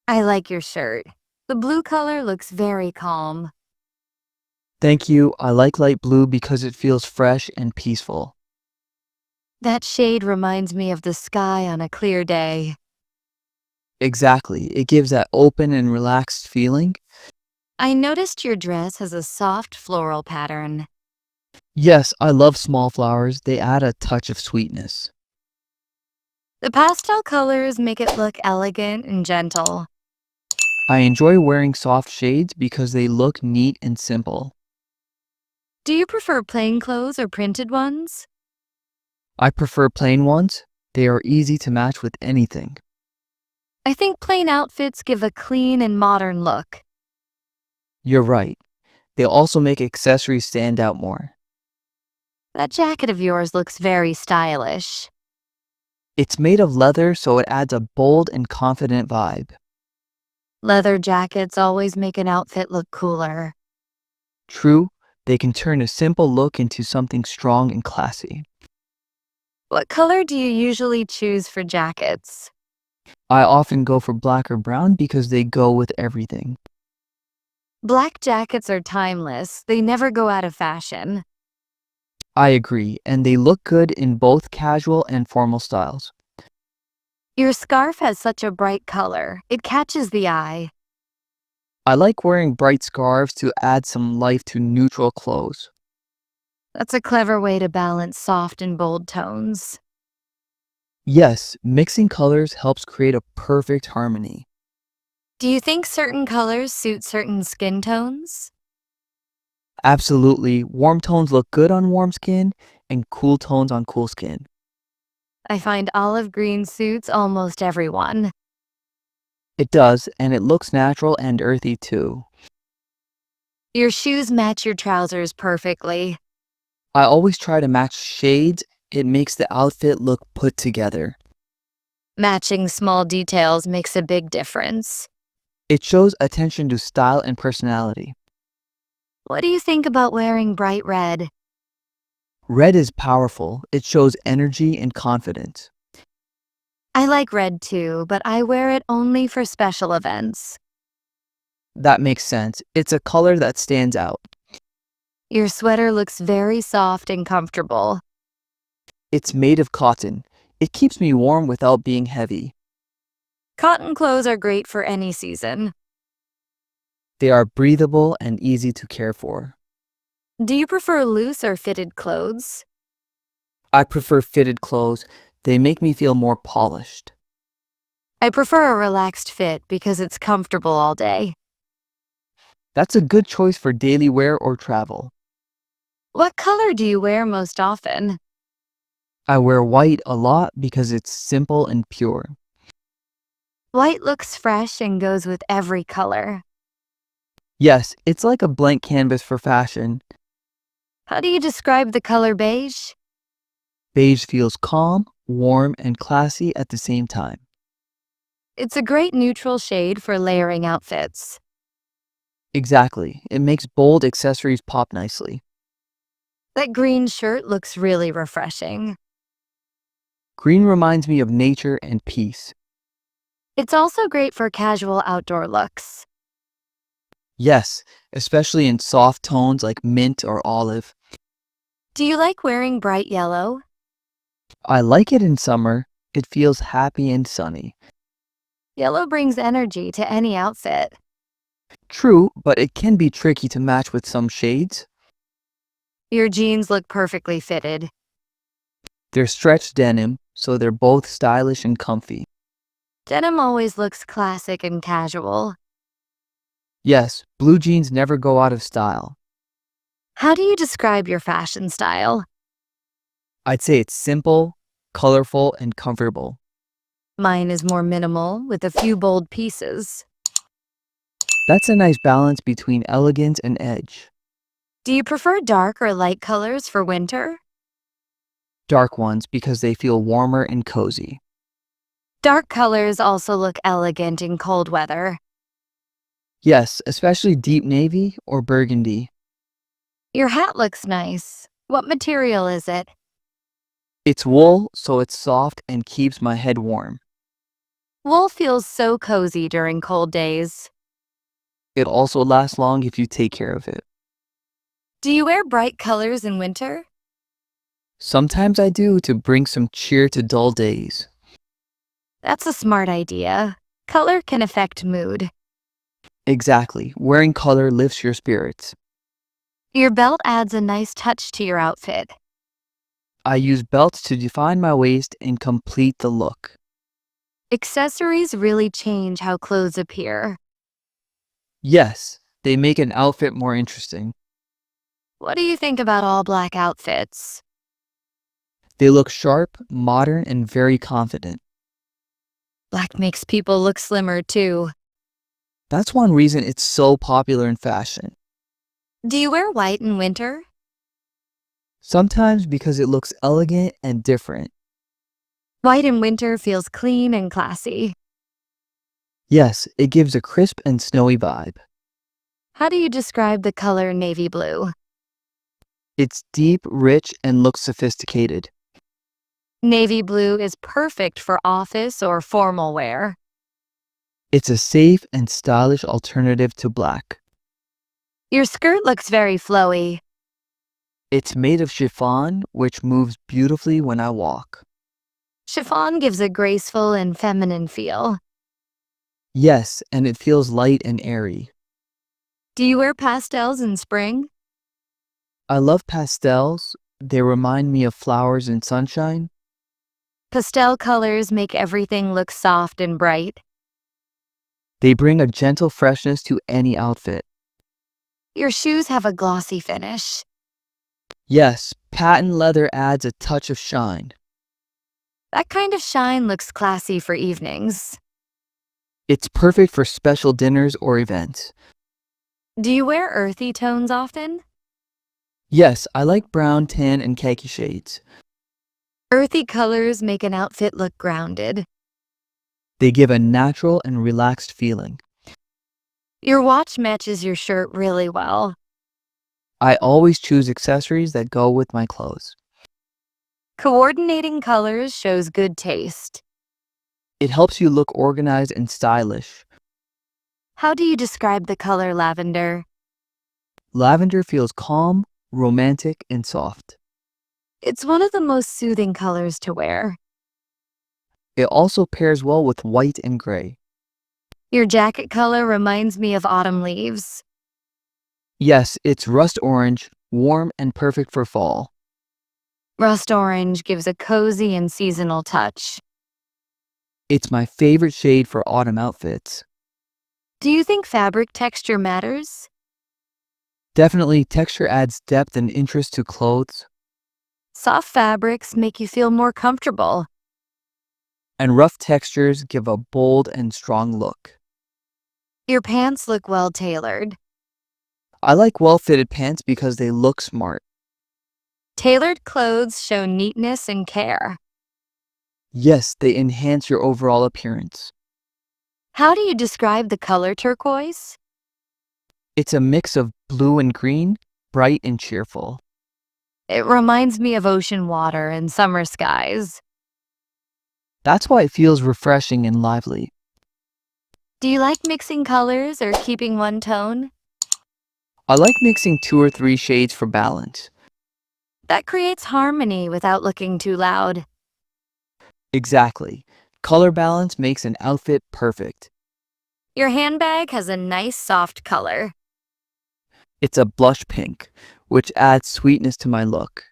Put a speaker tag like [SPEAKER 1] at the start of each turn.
[SPEAKER 1] I like your shirt. The blue color looks very calm.
[SPEAKER 2] Thank you. I like light blue because it feels fresh and peaceful.
[SPEAKER 1] That shade reminds me of the sky on a clear day.
[SPEAKER 2] Exactly. It gives that open and relaxed feeling.
[SPEAKER 1] I noticed your dress has a soft floral pattern.
[SPEAKER 2] Yes, I love small flowers. They add a touch of sweetness.
[SPEAKER 1] The pastel colors make it look elegant and gentle.
[SPEAKER 2] I enjoy wearing soft shades because they look neat and simple.
[SPEAKER 1] Do you prefer plain clothes or printed ones?
[SPEAKER 2] I prefer plain ones. They are easy to match with anything.
[SPEAKER 1] I think plain outfits give a clean and modern look.
[SPEAKER 2] You're right. They also make accessories stand out more.
[SPEAKER 1] That jacket of yours looks very stylish.
[SPEAKER 2] It's made of leather, so it adds a bold and confident vibe.
[SPEAKER 1] Leather jackets always make an outfit look cooler.
[SPEAKER 2] True, they can turn a simple look into something strong and classy.
[SPEAKER 1] What color do you usually choose for jackets?
[SPEAKER 2] I often go for black or brown because they go with everything.
[SPEAKER 1] Black jackets are timeless. They never go out of fashion.
[SPEAKER 2] I agree, and they look good in both casual and formal styles.
[SPEAKER 1] Your scarf has such a bright color. It catches the eye.
[SPEAKER 2] I like wearing bright scarves to add some life to neutral clothes.
[SPEAKER 1] That's a clever way to balance soft and bold tones.
[SPEAKER 2] Yes, mixing colors helps create a perfect harmony.
[SPEAKER 1] Do you think certain colors suit certain skin tones?
[SPEAKER 2] Absolutely, warm tones look good on warm skin and cool tones on cool skin.
[SPEAKER 1] I find olive green suits almost everyone.
[SPEAKER 2] It does, and it looks natural and earthy too.
[SPEAKER 1] Your shoes match your trousers perfectly.
[SPEAKER 2] I always try to match shades, it makes the outfit look put together.
[SPEAKER 1] Matching small details makes a big difference.
[SPEAKER 2] It shows attention to style and personality.
[SPEAKER 1] What do you think about wearing bright red?
[SPEAKER 2] Red is powerful, it shows energy and confidence.
[SPEAKER 1] I like red too, but I wear it only for special events.
[SPEAKER 2] That makes sense. It's a color that stands out.
[SPEAKER 1] Your sweater looks very soft and comfortable.
[SPEAKER 2] It's made of cotton. It keeps me warm without being heavy.
[SPEAKER 1] Cotton clothes are great for any season.
[SPEAKER 2] They are breathable and easy to care for.
[SPEAKER 1] Do you prefer loose or fitted clothes?
[SPEAKER 2] I prefer fitted clothes. They make me feel more polished.
[SPEAKER 1] I prefer a relaxed fit because it's comfortable all day.
[SPEAKER 2] That's a good choice for daily wear or travel.
[SPEAKER 1] What color do you wear most often?
[SPEAKER 2] I wear white a lot because it's simple and pure.
[SPEAKER 1] White looks fresh and goes with every color.
[SPEAKER 2] Yes, it's like a blank canvas for fashion.
[SPEAKER 1] How do you describe the color beige?
[SPEAKER 2] Beige feels calm, warm, and classy at the same time.
[SPEAKER 1] It's a great neutral shade for layering outfits.
[SPEAKER 2] Exactly. It makes bold accessories pop nicely.
[SPEAKER 1] That green shirt looks really refreshing.
[SPEAKER 2] Green reminds me of nature and peace.
[SPEAKER 1] It's also great for casual outdoor looks.
[SPEAKER 2] Yes, especially in soft tones like mint or olive.
[SPEAKER 1] Do you like wearing bright yellow?
[SPEAKER 2] I like it in summer. It feels happy and sunny.
[SPEAKER 1] Yellow brings energy to any outfit.
[SPEAKER 2] True, but it can be tricky to match with some shades.
[SPEAKER 1] Your jeans look perfectly fitted.
[SPEAKER 2] They're stretched denim, so they're both stylish and comfy.
[SPEAKER 1] Denim always looks classic and casual.
[SPEAKER 2] Yes, blue jeans never go out of style.
[SPEAKER 1] How do you describe your fashion style?
[SPEAKER 2] I'd say it's simple, colorful, and comfortable.
[SPEAKER 1] Mine is more minimal with a few bold pieces.
[SPEAKER 2] That's a nice balance between elegance and edge.
[SPEAKER 1] Do you prefer dark or light colors for winter?
[SPEAKER 2] Dark ones because they feel warmer and cozy.
[SPEAKER 1] Dark colors also look elegant in cold weather.
[SPEAKER 2] Yes, especially deep navy or burgundy.
[SPEAKER 1] Your hat looks nice. What material is it?
[SPEAKER 2] It's wool, so it's soft and keeps my head warm.
[SPEAKER 1] Wool feels so cozy during cold days.
[SPEAKER 2] It also lasts long if you take care of it.
[SPEAKER 1] Do you wear bright colors in winter?
[SPEAKER 2] Sometimes I do to bring some cheer to dull days.
[SPEAKER 1] That's a smart idea. Color can affect mood.
[SPEAKER 2] Exactly. Wearing color lifts your spirits.
[SPEAKER 1] Your belt adds a nice touch to your outfit.
[SPEAKER 2] I use belts to define my waist and complete the look.
[SPEAKER 1] Accessories really change how clothes appear.
[SPEAKER 2] Yes, they make an outfit more interesting.
[SPEAKER 1] What do you think about all black outfits?
[SPEAKER 2] They look sharp, modern, and very confident.
[SPEAKER 1] Black makes people look slimmer too.
[SPEAKER 2] That's one reason it's so popular in fashion.
[SPEAKER 1] Do you wear white in winter?
[SPEAKER 2] Sometimes because it looks elegant and different.
[SPEAKER 1] White in winter feels clean and classy.
[SPEAKER 2] Yes, it gives a crisp and snowy vibe.
[SPEAKER 1] How do you describe the color navy blue?
[SPEAKER 2] It's deep, rich, and looks sophisticated.
[SPEAKER 1] Navy blue is perfect for office or formal wear.
[SPEAKER 2] It's a safe and stylish alternative to black.
[SPEAKER 1] Your skirt looks very flowy.
[SPEAKER 2] It's made of chiffon, which moves beautifully when I walk.
[SPEAKER 1] Chiffon gives a graceful and feminine feel.
[SPEAKER 2] Yes, and it feels light and airy.
[SPEAKER 1] Do you wear pastels in spring?
[SPEAKER 2] I love pastels. They remind me of flowers and sunshine.
[SPEAKER 1] Pastel colors make everything look soft and bright.
[SPEAKER 2] They bring a gentle freshness to any outfit.
[SPEAKER 1] Your shoes have a glossy finish.
[SPEAKER 2] Yes, patent leather adds a touch of shine.
[SPEAKER 1] That kind of shine looks classy for evenings.
[SPEAKER 2] It's perfect for special dinners or events.
[SPEAKER 1] Do you wear earthy tones often?
[SPEAKER 2] Yes, I like brown, tan, and khaki shades.
[SPEAKER 1] Earthy colors make an outfit look grounded.
[SPEAKER 2] They give a natural and relaxed feeling.
[SPEAKER 1] Your watch matches your shirt really well.
[SPEAKER 2] I always choose accessories that go with my clothes.
[SPEAKER 1] Coordinating colors shows good taste.
[SPEAKER 2] It helps you look organized and stylish.
[SPEAKER 1] How do you describe the color lavender?
[SPEAKER 2] Lavender feels calm, romantic, and soft.
[SPEAKER 1] It's one of the most soothing colors to wear.
[SPEAKER 2] It also pairs well with white and gray.
[SPEAKER 1] Your jacket color reminds me of autumn leaves.
[SPEAKER 2] Yes, it's rust orange, warm and perfect for fall.
[SPEAKER 1] Rust orange gives a cozy and seasonal touch.
[SPEAKER 2] It's my favorite shade for autumn outfits.
[SPEAKER 1] Do you think fabric texture matters?
[SPEAKER 2] Definitely, texture adds depth and interest to clothes,
[SPEAKER 1] Soft fabrics make you feel more comfortable.
[SPEAKER 2] and rough textures give a bold and strong look.
[SPEAKER 1] Your pants look well tailored.
[SPEAKER 2] I like well-fitted pants because they look smart.
[SPEAKER 1] Tailored clothes show neatness and care.
[SPEAKER 2] Yes, they enhance your overall appearance.
[SPEAKER 1] How do you describe the color turquoise?
[SPEAKER 2] It's a mix of blue and green, bright and cheerful.
[SPEAKER 1] It reminds me of ocean water and summer skies.
[SPEAKER 2] That's why it feels refreshing and lively.
[SPEAKER 1] Do you like mixing colors or keeping one tone?
[SPEAKER 2] I like mixing 2 or 3 shades for balance.
[SPEAKER 1] That creates harmony without looking too loud.
[SPEAKER 2] Exactly. Color balance makes an outfit perfect.
[SPEAKER 1] Your handbag has a nice soft color.
[SPEAKER 2] It's a blush pink, which adds sweetness to my look.